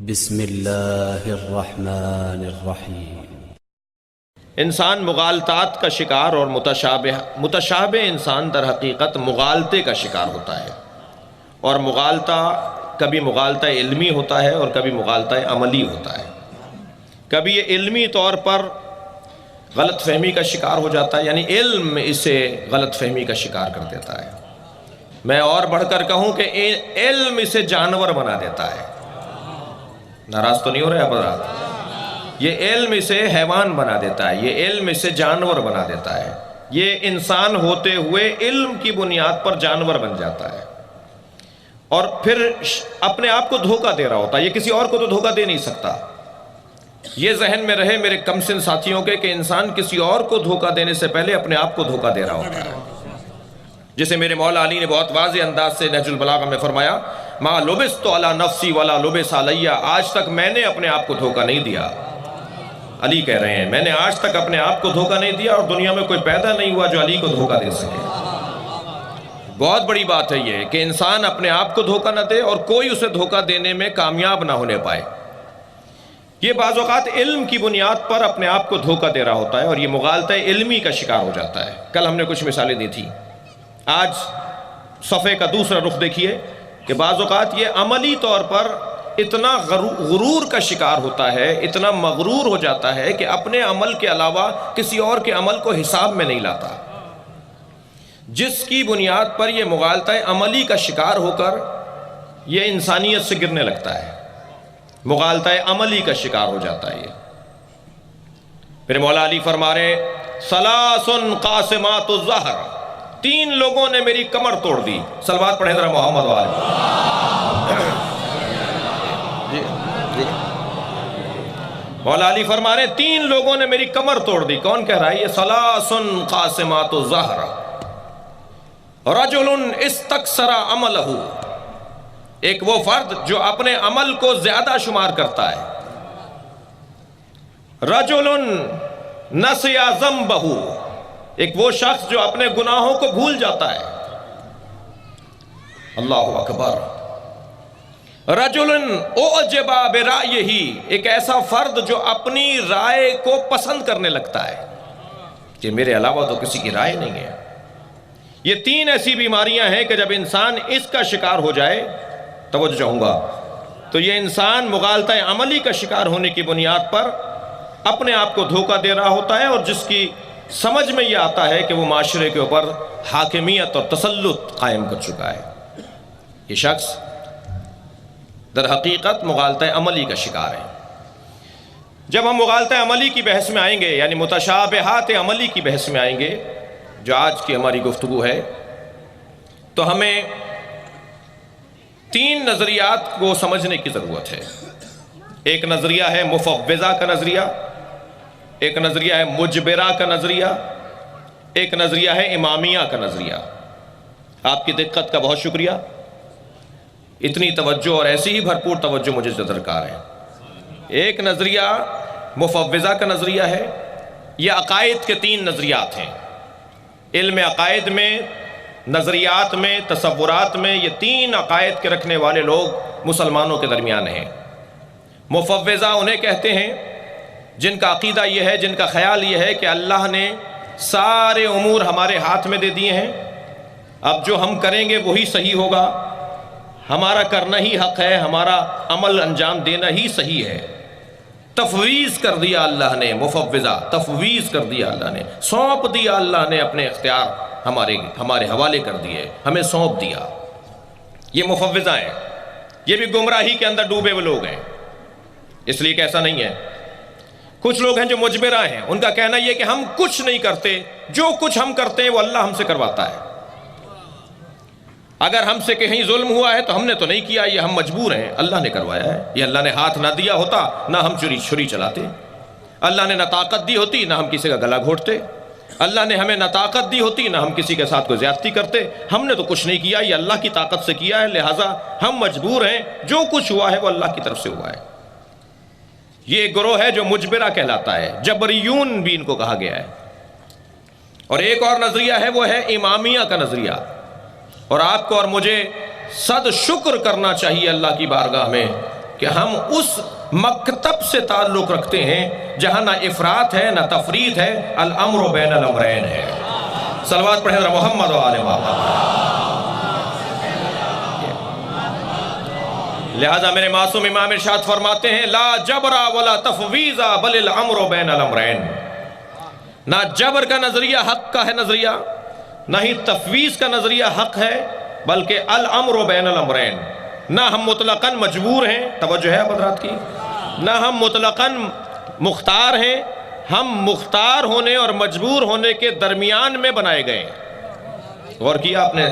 بسم اللہ الرحمن الرحیم۔ انسان مغالطات کا شکار اور متشابہ انسان در حقیقت مغالطے کا شکار ہوتا ہے، اور مغالطہ کبھی مغالطہ علمی ہوتا ہے اور کبھی مغالطہ عملی ہوتا ہے۔ کبھی یہ علمی طور پر غلط فہمی کا شکار ہو جاتا ہے، یعنی علم اسے غلط فہمی کا شکار کر دیتا ہے۔ میں اور بڑھ کر کہوں کہ علم اسے جانور بنا دیتا ہے۔ ناراض تو نہیں ہو رہے حضرات؟ یہ علم اسے حیوان بنا دیتا ہے، یہ علم اسے جانور بنا دیتا ہے۔ یہ انسان ہوتے ہوئے علم کی بنیاد پر جانور بن جاتا ہے، اور پھر اپنے آپ کو دھوکہ دے رہا ہوتا ہے۔ یہ کسی اور کو تو دھوکہ دے نہیں سکتا۔ یہ ذہن میں رہے میرے کم سن ساتھیوں کے کہ انسان کسی اور کو دھوکہ دینے سے پہلے اپنے آپ کو دھوکہ دے رہا ہوتا ہے۔ جسے میرے مولا علی نے بہت واضح انداز سے نہج البلاغہ میں فرمایا، ما لبست علی نفسی ولا لبس علی، آج تک میں نے اپنے آپ کو دھوکہ نہیں دیا۔ علی کہہ رہے ہیں میں نے آج تک اپنے آپ کو دھوکہ نہیں دیا، اور دنیا میں کوئی پیدا نہیں ہوا جو علی کو دھوکہ دے سکے۔ بہت بڑی بات ہے یہ کہ انسان اپنے آپ کو دھوکہ نہ دے اور کوئی اسے دھوکہ دینے میں کامیاب نہ ہونے پائے۔ یہ بعض اوقات علم کی بنیاد پر اپنے آپ کو دھوکہ دے رہا ہوتا ہے، اور یہ مغالطہ علمی کا شکار ہو جاتا ہے۔ کل ہم نے کچھ مثالیں دی تھی۔ آج صفحے کا دوسرا رخ دیکھیے کہ بعض اوقات یہ عملی طور پر اتنا غرور کا شکار ہوتا ہے، اتنا مغرور ہو جاتا ہے کہ اپنے عمل کے علاوہ کسی اور کے عمل کو حساب میں نہیں لاتا، جس کی بنیاد پر یہ مغالطہ عملی کا شکار ہو کر یہ انسانیت سے گرنے لگتا ہے۔ مغالطہ عملی کا شکار ہو جاتا ہے یہ۔ پھر مولا علی فرما رہے ثلاث قاسمات الظہر، تین لوگوں نے میری کمر توڑ دی۔ صلوات پڑھیں ذرا محمد والے۔ جی مولا علی فرما رہے تین لوگوں نے میری کمر توڑ دی۔ کون کہہ رہا ہے یہ؟ ثلاث قاسمات الظہر، رجل استکثر عملہ، ایک وہ فرد جو اپنے عمل کو زیادہ شمار کرتا ہے۔ رجل نسی ذنبہ، ایک وہ شخص جو اپنے گناہوں کو بھول جاتا ہے۔ اللہ اکبر۔ رجل اعجب برائیہ، ایک ایسا فرد جو اپنی رائے کو پسند کرنے لگتا ہے کہ میرے علاوہ تو کسی کی رائے نہیں ہے۔ یہ تین ایسی بیماریاں ہیں کہ جب انسان اس کا شکار ہو جائے، توجہ چاہوں گا، تو یہ انسان مغالطہ عملی کا شکار ہونے کی بنیاد پر اپنے آپ کو دھوکہ دے رہا ہوتا ہے، اور جس کی سمجھ میں یہ آتا ہے کہ وہ معاشرے کے اوپر حاکمیت اور تسلط قائم کر چکا ہے۔ یہ شخص در حقیقت مغالطہ عملی کا شکار ہے۔ جب ہم مغالطہ عملی کی بحث میں آئیں گے، یعنی متشابہات عملی کی بحث میں آئیں گے، جو آج کی ہماری گفتگو ہے، تو ہمیں تین نظریات کو سمجھنے کی ضرورت ہے۔ ایک نظریہ ہے مفوضہ کا نظریہ، ایک نظریہ ہے مجبرہ کا نظریہ، ایک نظریہ ہے امامیہ کا نظریہ۔ آپ کی دقت کا بہت شکریہ، اتنی توجہ اور ایسی ہی بھرپور توجہ مجھے درکار ہے۔ ایک نظریہ مفوضہ کا نظریہ ہے۔ یہ عقائد کے تین نظریات ہیں۔ علم عقائد میں، نظریات میں، تصورات میں یہ تین عقائد کے رکھنے والے لوگ مسلمانوں کے درمیان ہیں۔ مفوضہ انہیں کہتے ہیں جن کا عقیدہ یہ ہے، جن کا خیال یہ ہے کہ اللہ نے سارے امور ہمارے ہاتھ میں دے دیے ہیں، اب جو ہم کریں گے وہی صحیح ہوگا، ہمارا کرنا ہی حق ہے، ہمارا عمل انجام دینا ہی صحیح ہے۔ تفویض کر دیا اللہ نے، مفوضہ تفویض کر دیا اللہ نے، سونپ دیا اللہ نے، اپنے اختیار ہمارے حوالے کر دیے، ہمیں سونپ دیا۔ یہ مفوضہ ہیں، یہ بھی گمراہی کے اندر ڈوبے ہوئے لوگ ہیں، اس لیے کہ ایسا نہیں ہے۔ کچھ لوگ ہیں جو مجبرہ ہیں، ان کا کہنا یہ کہ ہم کچھ نہیں کرتے، جو کچھ ہم کرتے ہیں وہ اللہ ہم سے کرواتا ہے۔ اگر ہم سے کہیں ظلم ہوا ہے تو ہم نے تو نہیں کیا، یہ ہم مجبور ہیں، اللہ نے کروایا ہے۔ یہ اللہ نے ہاتھ نہ دیا ہوتا نہ ہم چھری چلاتے، اللہ نے نہ طاقت دی ہوتی نہ ہم کسی کا گلا گھونٹتے، اللہ نے ہمیں نہ طاقت دی ہوتی نہ ہم کسی کے ساتھ کوئی زیادتی کرتے۔ ہم نے تو کچھ نہیں کیا، یہ اللہ کی طاقت سے کیا ہے، لہٰذا ہم مجبور ہیں، جو کچھ ہوا ہے وہ اللہ کی طرف سے ہوا ہے۔ یہ ایک گروہ ہے جو مجبرہ کہلاتا ہے، جبریون بھی ان کو کہا گیا ہے۔ اور ایک اور نظریہ ہے، وہ ہے امامیہ کا نظریہ، اور آپ کو اور مجھے صد شکر کرنا چاہیے اللہ کی بارگاہ میں کہ ہم اس مکتب سے تعلق رکھتے ہیں جہاں نہ افراط ہے نہ تفریط ہے، الامر بین الامرین ہے۔ صلوات پڑھیں ذرا محمد و آل محمد۔ لہذا میرے معصوم امام ارشاد فرماتے ہیں لا جبر ولا تفویض بل الامر بین الامرین، نہ جبر کا نظریہ حق کا ہے نظریہ، نہ ہی تفویض کا نظریہ حق ہے، بلکہ الامر بین الامرین، نہ ہم مطلقاً مجبور ہیں، توجہ ہے حضرات کی، نہ ہم مطلقاً مختار ہیں، ہم مختار ہونے اور مجبور ہونے کے درمیان میں بنائے گئے ہیں۔ غور کیا آپ نے؟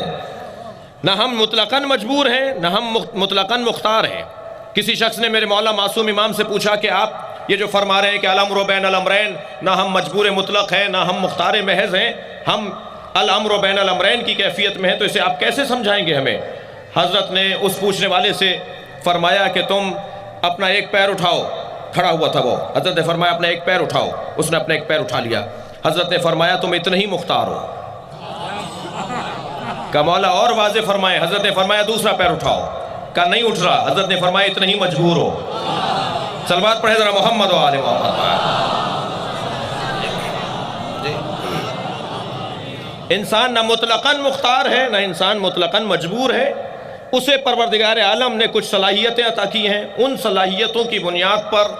نہ ہم مطلقاً مجبور ہیں نہ ہم مطلقاً مختار ہیں۔ کسی شخص نے میرے مولا معصوم امام سے پوچھا کہ آپ یہ جو فرما رہے ہیں کہ الامر بین الامرین، نہ ہم مجبور مطلق ہیں نہ ہم مختار محض ہیں، ہم الامر بین الامرین کی کیفیت میں ہیں، تو اسے آپ کیسے سمجھائیں گے ہمیں؟ حضرت نے اس پوچھنے والے سے فرمایا کہ تم اپنا ایک پیر اٹھاؤ، کھڑا ہوا تھا وہ، حضرت نے فرمایا اپنا ایک پیر اٹھاؤ، اس نے اپنا ایک پیر اٹھا لیا، حضرت نے فرمایا تم اتنے ہی مختار ہو۔ کہ مولا اور واضح فرمائے، حضرت نے فرمایا دوسرا پیر اٹھاؤ، کہ نہیں اٹھ رہا، حضرت نے فرمایا اتنے ہی مجبور ہو۔ صلوات پڑھے ذرا محمد و آل محمد۔ انسان نہ مطلقاً مختار ہے نہ انسان مطلقاً مجبور ہے، اسے پروردگار عالم نے کچھ صلاحیتیں عطا کی ہیں، ان صلاحیتوں کی بنیاد پر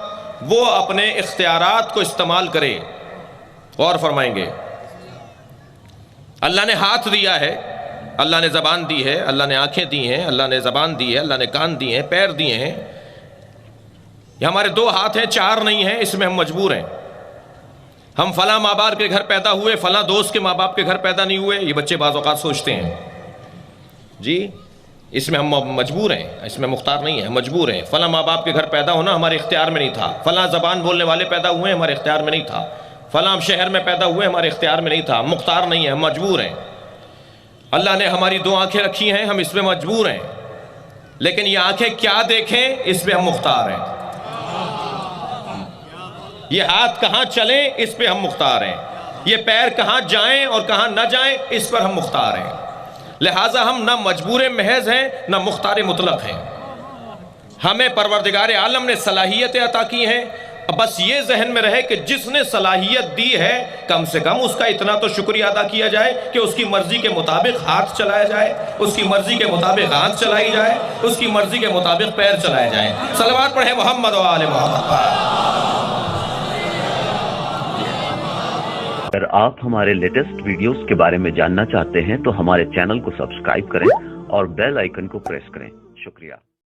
وہ اپنے اختیارات کو استعمال کرے۔ غور فرمائیں گے، اللہ نے ہاتھ دیا ہے، اللہ نے زبان دی ہے، اللہ نے آنکھیں دی ہیں، اللہ نے زبان دی ہے، اللہ نے کان دیے ہیں، پیر دیے ہیں، یہ ہمارے دو ہاتھ ہیں، چار نہیں ہیں، اس میں ہم مجبور ہیں۔ ہم فلاں ماں باپ کے گھر پیدا ہوئے، فلاں دوست کے ماں باپ کے گھر پیدا نہیں ہوئے، یہ بچے بعض اوقات سوچتے ہیں جی، اس میں ہم مجبور ہیں، اس میں مختار نہیں ہیں، مجبور ہیں۔ فلاں ماں باپ کے گھر پیدا ہونا ہمارے اختیار میں نہیں تھا، فلاں زبان بولنے والے پیدا ہوئے ہمارے اختیار میں نہیں تھا، فلاں شہر میں پیدا ہوئے ہمارے اختیار میں نہیں تھا، مختار نہیں ہے، ہم مجبور ہیں۔ اللہ نے ہماری دو آنکھیں رکھی ہیں، ہم اس میں مجبور ہیں، لیکن یہ آنکھیں کیا دیکھیں اس پہ ہم مختار ہیں، یہ ہاتھ کہاں چلیں اس پہ ہم مختار ہیں، یہ پیر کہاں جائیں اور کہاں نہ جائیں اس پر ہم مختار ہیں۔ لہٰذا ہم نہ مجبور محض ہیں نہ مختار مطلق ہیں، ہمیں پروردگار عالم نے صلاحیتیں عطا کی ہیں، بس یہ ذہن میں رہے کہ جس نے صلاحیت دی ہے کم سے کم اس کا اتنا تو شکریہ ادا کیا جائے کہ اس کی مرضی کے مطابق ہاتھ چلایا جائے، اس کی مرضی کے مطابق ہاتھ چلائی جائے، اس کی مرضی کے مطابق پیر چلائے جائیں۔ صلوات پڑھیں محمد و آل محمد۔ اگر آپ ہمارے لیٹسٹ ویڈیوز کے بارے میں جاننا چاہتے ہیں تو ہمارے چینل کو سبسکرائب کریں اور بیل آئیکن کو پریس کریں۔ شکریہ۔